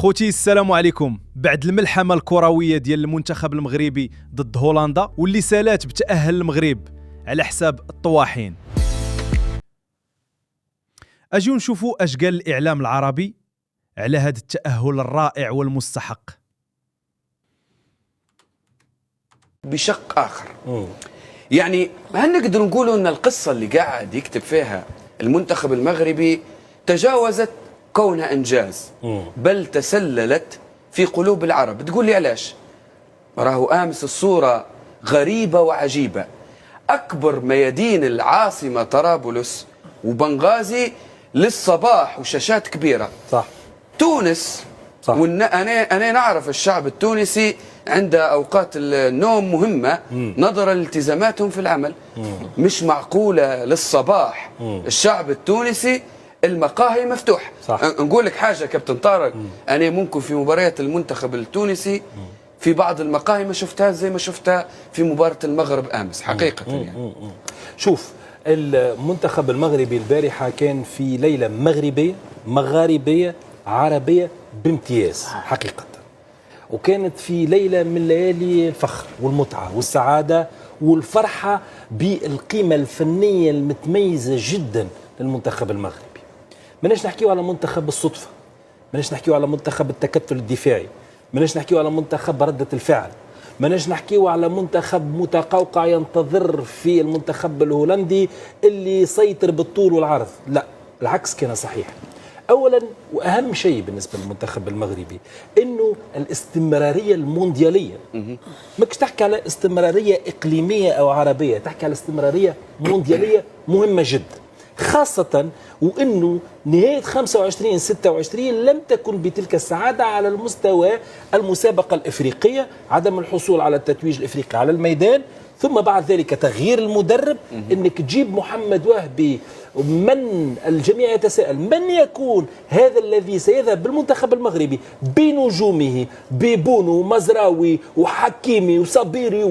خوتي السلام عليكم. بعد الملحمه الكرويه ديال المنتخب المغربي ضد هولندا واللي سالات بتاهل المغرب على حساب الطواحين، اجيو نشوفوا اش قال الاعلام العربي على هذا التاهل الرائع والمستحق. بشق آخر يعني هل نقدر نقولوا أن القصة اللي قاعد يكتب فيها المنتخب المغربي تجاوزت كونها إنجاز، بل تسللت في قلوب العرب؟ تقول لي علاش؟ راهو أمس الصورة غريبة وعجيبة. أكبر ميادين العاصمة طرابلس وبنغازي للصباح وشاشات كبيرة. صح. تونس صح. أنا نعرف الشعب التونسي عند أوقات النوم مهمة نظرا لالتزاماتهم في العمل. مش معقولة للصباح الشعب التونسي المقاهي مفتوح. صح. نقول لك حاجة كابتن طارق، أنا ممكن في مباريات المنتخب التونسي في بعض المقاهي ما شفتها زي ما شفتها في مباراة المغرب أمس حقيقة. يعني شوف، المنتخب المغربي البارحة كان في ليلة مغاربية عربية بامتياز حقيقة، وكانت في ليلة من ليالي الفخر والمتعة والسعادة والفرحة بالقيمة الفنية المتميزة جدا للمنتخب المغربي. ماناش نحكيو على منتخب الصدفة، ماناش نحكيو على منتخب التكتل الدفاعي، ماناش نحكيو على منتخب ردة الفعل، ماناش نحكيو على منتخب متقوقع ينتظر في المنتخب الهولندي اللي يسيطر بالطول والعرض. لا، العكس كان صحيح. اولا واهم شيء بالنسبه للمنتخب المغربي انه الاستمراريه الموندياليه. ماكش تحكي على استمراريه اقليميه او عربيه، تحكي على استمراريه موندياليه مهمه جدا، خاصه وانه نهايه 25-26 لم تكن بتلك السعاده على المستوى المسابقه الافريقيه، عدم الحصول على التتويج الافريقي على الميدان، ثم بعد ذلك تغيير المدرب، انك تجيب محمد وهبي. من الجميع يتساءل من يكون هذا الذي سيذهب بالمنتخب المغربي بنجومه ببونو ومزراوي وحكيمي وصبيري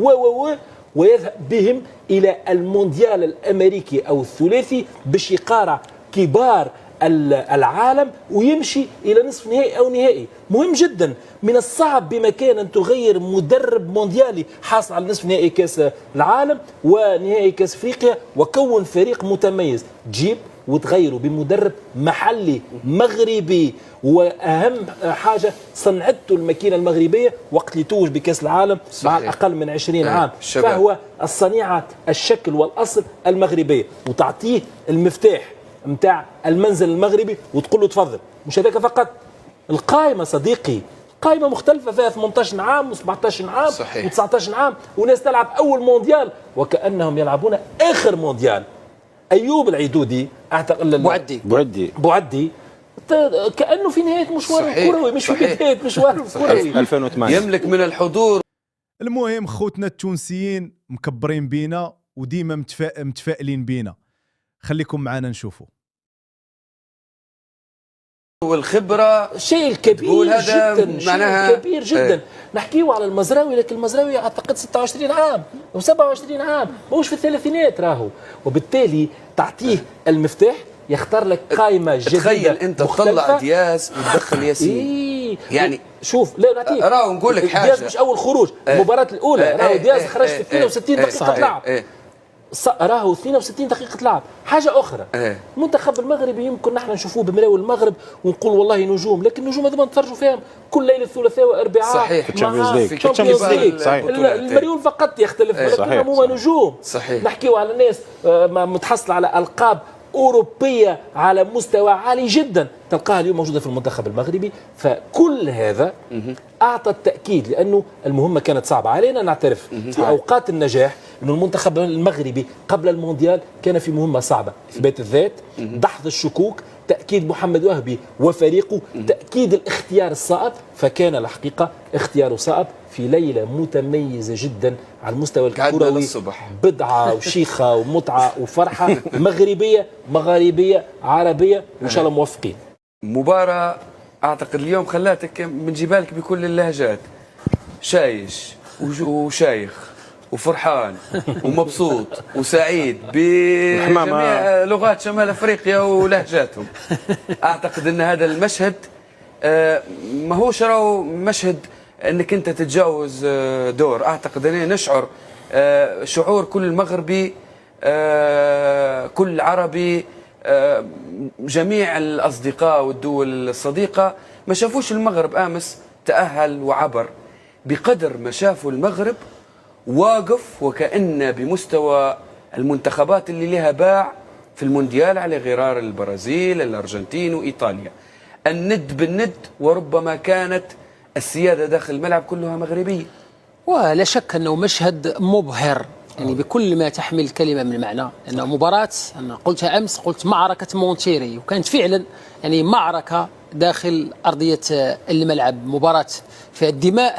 ويذهب بهم إلى المونديال الأمريكي أو الثلاثي باش يقارع كبار العالم ويمشي إلى نصف نهائي أو نهائي. مهم جدا، من الصعب بمكان أن تغير مدرب مونديالي حاصل على نصف نهائي كاس العالم ونهائي كاس افريقيا وكون فريق متميز، تجيب وتغيره بمدرب محلي مغربي. واهم حاجه صنعته الماكينه المغربيه وقت اللي توج بكاس العالم مع اقل من 20 عام، فهو الصنيعه الشكل والاصل المغربيه، وتعطيه المفتاح متاع المنزل المغربي وتقول له تفضل. مش هذاك فقط، القائمه صديقي قائمه مختلفه فيها 18 عام و17 عام و19 عام، وناس تلعب اول مونديال وكانهم يلعبون اخر مونديال. ايوب العيدودي اعتقد بوعدي كانه في نهايه مشوار كروي، مش في بدايه مشوار كروي. 2008 يملك من الحضور. المهم خوتنا التونسيين مكبرين بينا وديما متفائلين بينا، خليكم معنا نشوفوا. والخبرة شيء كبير جدا، شيء كبير جدا. نحكيو على المزراوي، لكن المزراوي اعتقد 26 عام او 27 عام، ماهوش في الثلاثينات راهو، وبالتالي تعطيه المفتاح يختار لك قائمة جديدة. تخيل انت تطلع دياز وتدخل ياسين. يعني شوف، لا نعطيك راهو نقول لك حاجة، دياز مش اول خروج، المباراة الأولى راهو دياز خرج في 62 دقيقة لعب، راهو 62 دقيقة لعب. حاجة أخرى، المنتخب المغربي يمكن نحن نشوفوه بمراوي المغرب ونقول والله نجوم، لكن النجوم هذوما نتفرجوا فيهم كل ليلة ثلاثاء وأربعاء. صحيح. في الشامبيونز ليج المريول فقط يختلف، ولكنهم هما نجوم. صحيح. نحكيو على ناس متحصل على ألقاب أوروبية على مستوى عالي جدا، تلقاها اليوم موجودة في المنتخب المغربي. فكل هذا أعطى التأكيد، لأنه المهمة كانت صعبة علينا نعترف في أوقات النجاح، أنه المنتخب المغربي قبل المونديال كان في مهمة صعبة: إثبات الذات، دحض الشكوك، تأكيد محمد وهبي وفريقه، تأكيد الاختيار الصائب. فكان الحقيقة اختياره صائب في ليلة متميزة جدا على المستوى الكروي، بدعة وشيخة ومتعة وفرحة مغاربية عربية، وإن شاء الله موفقين. مباراة أعتقد اليوم خلاتك من جبالك بكل اللهجات، شايش وشايخ وفرحان ومبسوط وسعيد بجميع لغات شمال أفريقيا ولهجاتهم. أعتقد أن هذا المشهد ما هوش راهو مشهد انك انت تتجاوز دور. اعتقد اننا نشعر شعور كل مغربي، كل عربي، جميع الاصدقاء والدول الصديقه ما شافوش المغرب امس تاهل وعبر بقدر ما شافوا المغرب واقف وكأن بمستوى المنتخبات اللي لها باع في المونديال على غرار البرازيل، الارجنتين وايطاليا. الند بالند، وربما كانت السياده داخل الملعب كلها مغربيه. ولا شك انه مشهد مبهر يعني بكل ما تحمل الكلمه من معنى. انه مباراه، انا قلتها امس، قلت معركه مونتيري، وكانت فعلا يعني معركه داخل ارضيه الملعب. مباراه فيها الدماء،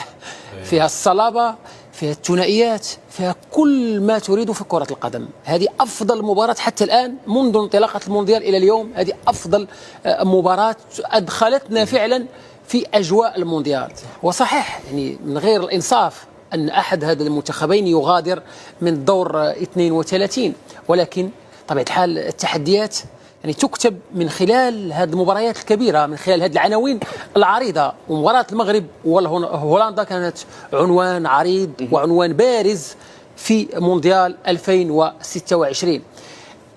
فيها الصلابه، فيها الثنائيات، فيها كل ما تريد في كرة القدم. هذه أفضل مباراة حتى الآن منذ انطلاقة المونديال إلى اليوم. هذه أفضل مباراة أدخلتنا فعلا في أجواء المونديال. وصحيح يعني من غير الإنصاف أن أحد هذا المنتخبين يغادر من دور 32، ولكن طبيعة الحال التحديات يعني تكتب من خلال هذه المباريات الكبيرة، من خلال هذه العناوين العريضة. ومباراة المغرب وهولندا كانت عنوان عريض وعنوان بارز في مونديال 2026.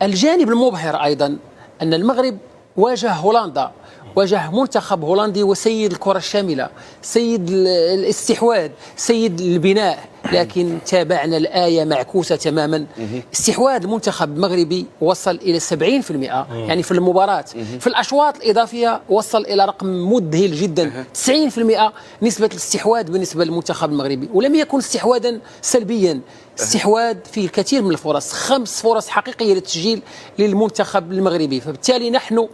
الجانب المبهر أيضا أن المغرب واجه هولندا، واجه منتخب هولندي وسيد الكرة الشاملة، سيد الاستحواذ، سيد البناء، لكن تابعنا الآية معكوسة تماما. استحواذ المنتخب المغربي وصل إلى 70% يعني في المباراة. في الأشواط الإضافية وصل إلى رقم مذهل جدا، 90% نسبة الاستحواذ بالنسبة للمنتخب المغربي. ولم يكن استحواذا سلبيا، استحواذ فيه الكثير من الفرص، 5 فرص حقيقية للتسجيل للمنتخب المغربي. فبالتالي نحن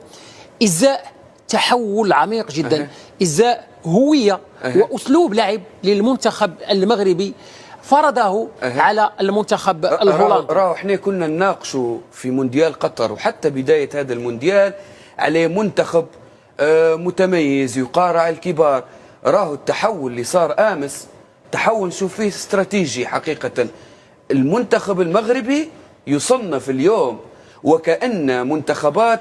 إزاء تحول عميق جدا، إزاء هوية وأسلوب لعب للمنتخب المغربي فرضه على المنتخب الهولندي. راهو احنا كنا نناقشوا في مونديال قطر وحتى بداية هذا المونديال على منتخب متميز يقارع الكبار. راهو التحول اللي صار امس تحول نشوف فيه استراتيجي حقيقة. المنتخب المغربي يصنف اليوم وكأن منتخبات